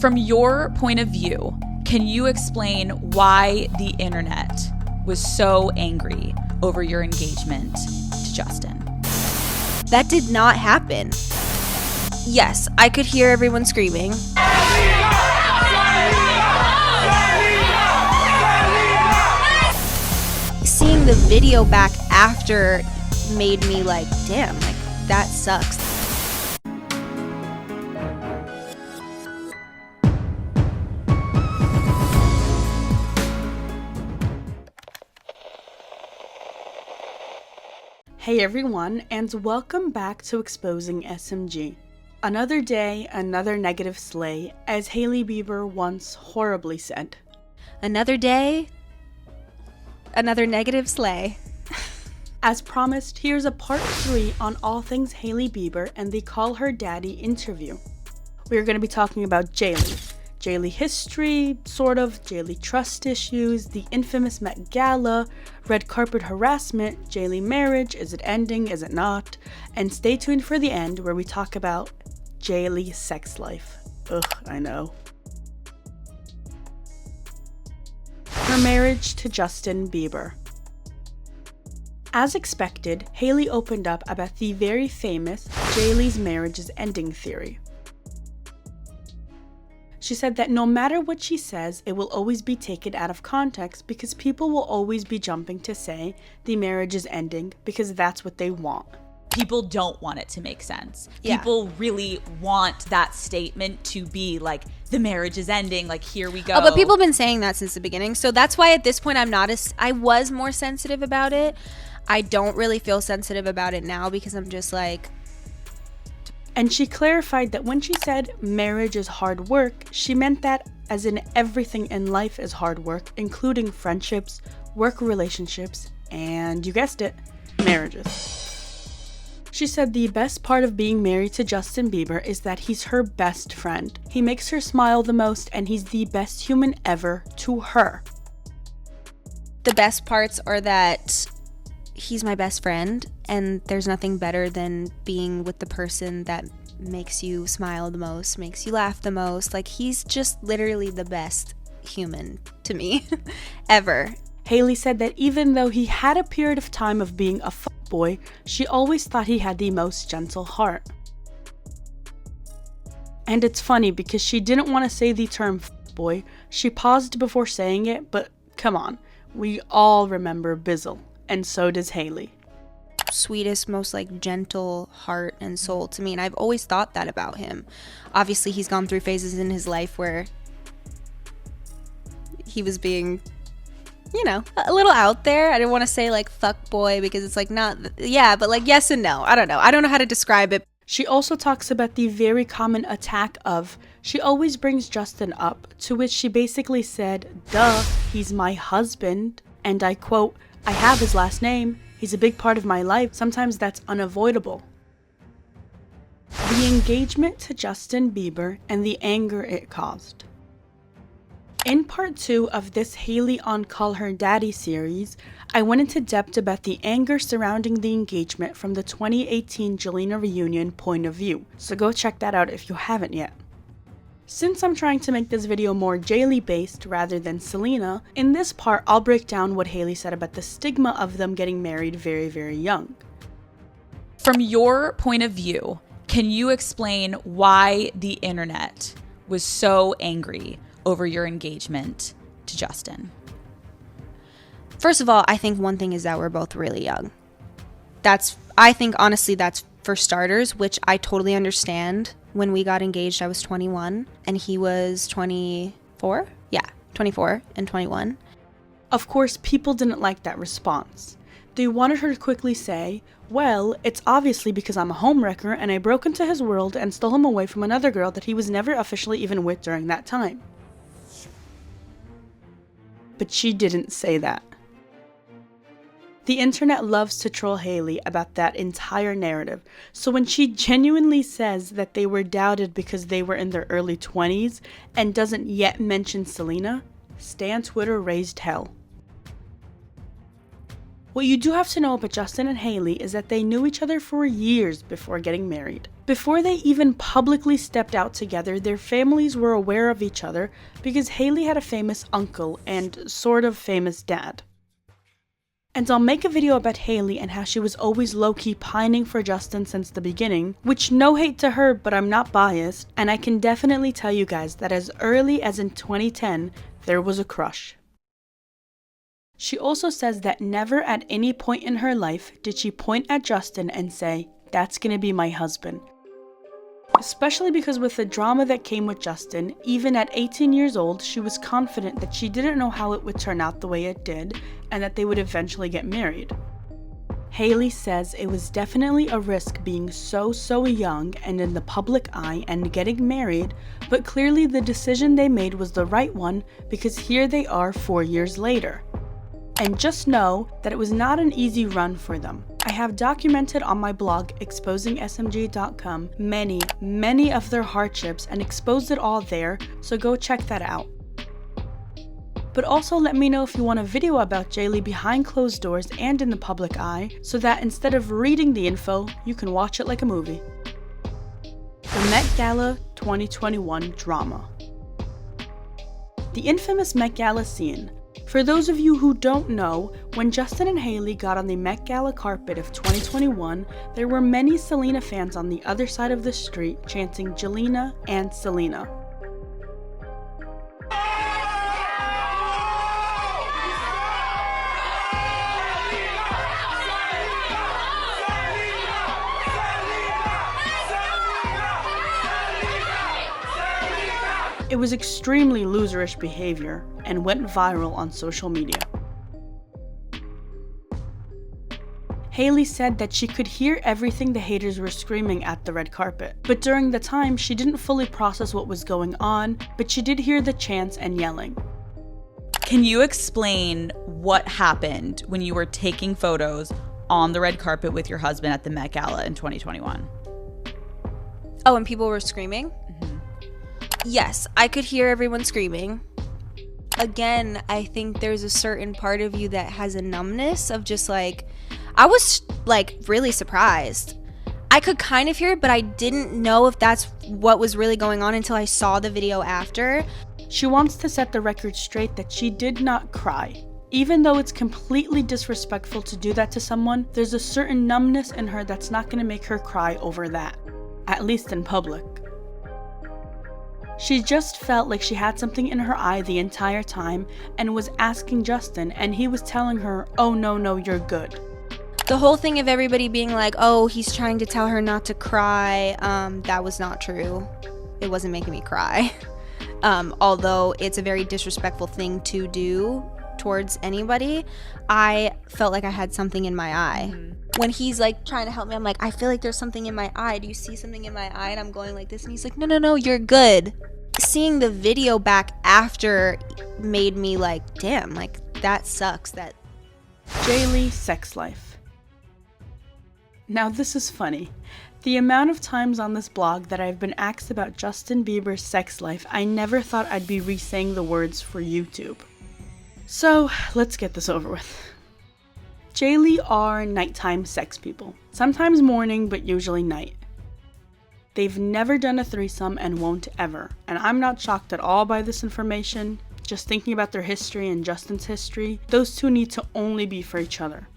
From your point of view, can you explain why the internet was so angry over your engagement to Justin? That did not happen. Yes, I could hear everyone screaming. Seeing the video back after made me like, damn, like that sucks. Hey everyone, and welcome back to Exposing SMG. Another day, another negative slay, as Hailey Bieber once horribly said. Another day, another negative slay. As promised, here's a part 3 on all things Hailey Bieber and the Call Her Daddy interview. We're going to be talking about Jailey history, sort of, Jailey trust issues, the infamous Met Gala, red carpet harassment, Jailey marriage, is it ending, is it not? And stay tuned for the end where we talk about Jailey's sex life. Ugh, I know. Her marriage to Justin Bieber. As expected, Hailey opened up about the very famous Jailey's marriage is ending theory. She said that no matter what she says, it will always be taken out of context because people will always be jumping to say the marriage is ending because that's what they want. People don't want it to make sense. Yeah. People really want that statement to be like, the marriage is ending, like, here we go. Oh, but people have been saying that since the beginning. So that's why at this point I was more sensitive about it. I don't really feel sensitive about it now because I'm just like. And she clarified that when she said marriage is hard work, she meant that as in everything in life is hard work, including friendships, work relationships, and you guessed it, marriages. She said the best part of being married to Justin Bieber is that he's her best friend. He makes her smile the most and he's the best human ever to her. The best parts are that he's my best friend, and there's nothing better than being with the person that makes you smile the most, makes you laugh the most. Like, he's just literally the best human to me ever. Hailey said that even though he had a period of time of being a fuckboy, she always thought he had the most gentle heart. And it's funny because she didn't want to say the term fuckboy. She paused before saying it, but come on, we all remember Bizzle. And so does Hailey. Sweetest, most like gentle heart and soul to me, and I've always thought that about him. Obviously, he's gone through phases in his life where he was being, you know, a little out there. I didn't want to say like fuck boy because it's like not, yeah, but like yes and no. I don't know how to describe it. She also talks about the very common attack of, she always brings Justin up, to which she basically said, duh, he's my husband, and I quote, I have his last name. He's a big part of my life. Sometimes that's unavoidable. The engagement to Justin Bieber and the anger it caused. In part 2 of this Hailey on Call Her Daddy series, I went into depth about the anger surrounding the engagement from the 2018 Selena reunion point of view, so go check that out if you haven't yet. Since I'm trying to make this video more Jailey based rather than Selena, in this part I'll break down what Hailey said about the stigma of them getting married very, very young. From your point of view, can you explain why the internet was so angry over your engagement to Justin? First of all, I think one thing is that we're both really young. I think honestly that's for starters, which I totally understand. When we got engaged, I was 21 and he was 24. Yeah, 24 and 21. Of course, people didn't like that response. They wanted her to quickly say, well, it's obviously because I'm a homewrecker and I broke into his world and stole him away from another girl that he was never officially even with during that time. But she didn't say that. The internet loves to troll Hailey about that entire narrative, so when she genuinely says that they were doubted because they were in their early 20s and doesn't yet mention Selena, Stan Twitter raised hell. What you do have to know about Justin and Hailey is that they knew each other for years before getting married. Before they even publicly stepped out together, their families were aware of each other because Hailey had a famous uncle and sort of famous dad. And I'll make a video about Hailey and how she was always low-key pining for Justin since the beginning, which no hate to her, but I'm not biased, and I can definitely tell you guys that as early as in 2010, there was a crush. She also says that never at any point in her life did she point at Justin and say, "That's gonna be my husband." Especially because with the drama that came with Justin, even at 18 years old, she was confident that she didn't know how it would turn out the way it did, and that they would eventually get married. Hailey says it was definitely a risk being so young and in the public eye and getting married, but clearly the decision they made was the right one because here they are 4 years later. And just know that it was not an easy run for them. I have documented on my blog, exposingsmg.com, many of their hardships and exposed it all there, so go check that out. But also let me know if you want a video about Jailey behind closed doors and in the public eye, so that instead of reading the info, you can watch it like a movie. The Met Gala 2021 drama. The infamous Met Gala scene. For those of you who don't know, when Justin and Hailey got on the Met Gala carpet of 2021, there were many Selena fans on the other side of the street chanting Jailey and Selena. It was extremely loserish behavior and went viral on social media. Hailey said that she could hear everything the haters were screaming at the red carpet, but during the time she didn't fully process what was going on, but she did hear the chants and yelling. Can you explain what happened when you were taking photos on the red carpet with your husband at the Met Gala in 2021? Oh, and people were screaming? Yes, I could hear everyone screaming. Again, I think there's a certain part of you that has a numbness of just like, I was like really surprised. I could kind of hear it, but I didn't know if that's what was really going on until I saw the video after. She wants to set the record straight that she did not cry. Even though it's completely disrespectful to do that to someone, there's a certain numbness in her that's not going to make her cry over that, at least in public. She just felt like she had something in her eye the entire time and was asking Justin, and he was telling her, "Oh no, you're good." The whole thing of everybody being like, oh, he's trying to tell her not to cry, that was not true. It wasn't making me cry. Although it's a very disrespectful thing to do towards anybody, I felt like I had something in my eye. When he's like trying to help me, I'm like, I feel like there's something in my eye. Do you see something in my eye? And I'm going like this, and he's like, no, you're good. Seeing the video back after made me like, damn, like that sucks. That Jailey sex life. Now this is funny. The amount of times on this blog that I've been asked about Justin Bieber's sex life, I never thought I'd be re-saying the words for YouTube. So let's get this over with. Jailey are nighttime sex people. Sometimes morning, but usually night. They've never done a threesome and won't ever. And I'm not shocked at all by this information. Just thinking about their history and Justin's history, those two need to only be for each other.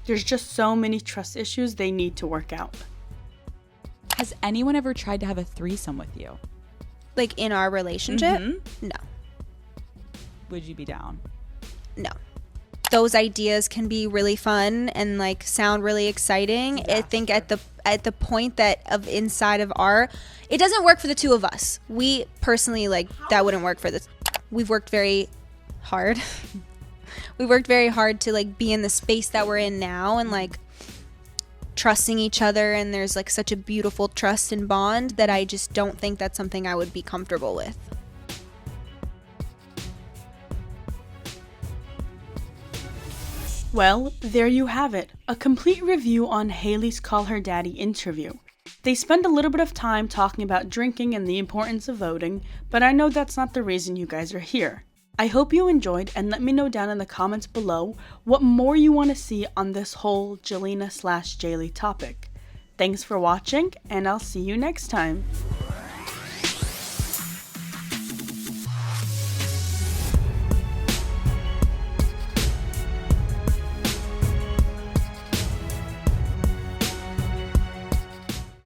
There's just so many trust issues they need to work out. Has anyone ever tried to have a threesome with you? like in our relationship. No. Would you be down? No. Those ideas can be really fun and like sound really exciting. Yeah, I think at the point that of inside of our, it doesn't work for the two of us. We personally like that wouldn't work for this. We've worked very hard. We worked very hard to like be in the space that we're in now and like trusting each other, and there's like such a beautiful trust and bond that I just don't think that's something I would be comfortable with. Well, there you have it, a complete review on Hailey's Call Her Daddy interview. They spend a little bit of time talking about drinking and the importance of voting, but I know that's not the reason you guys are here. I hope you enjoyed, and let me know down in the comments below what more you want to see on this whole Jelena/Jailey topic. Thanks for watching, and I'll see you next time.